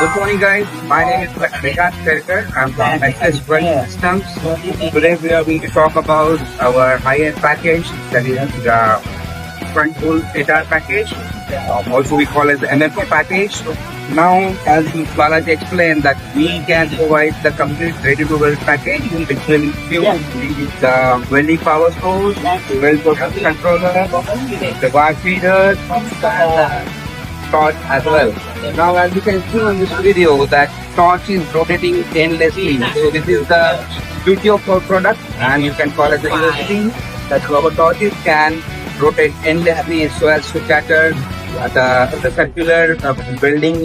Good morning, guys. My name is Vikas Terkar. I'm from SKS Wleding Systems. Today we are going to talk about our high-end package, that is the front full HR package. Also, we call it the MFP package. Now, as Balaji explained, that we can provide the complete ready-to-weld package, which will include the welding power source, the weld process controller, the wire feeders, torch as well. Now, as you can see on this video, that torch is rotating endlessly. So this is the beauty of our product, and you can call it the USP, that our torches can rotate endlessly so as to cater the circular building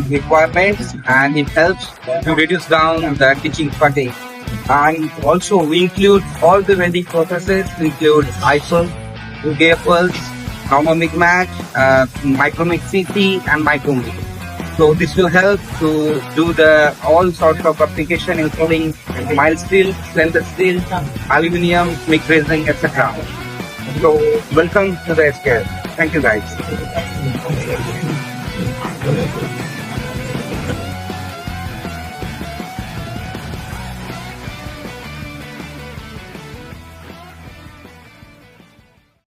requirements, and it helps to reduce down the teaching fatigue. And also we include all the welding processes, include ISO, GFLs, harmonic match, micromic CT, and micromic. So this will help to do the all sorts of application, including mild steel, stainless steel, aluminium, MIG resin, etc. So welcome to the SKS. Thank you, guys.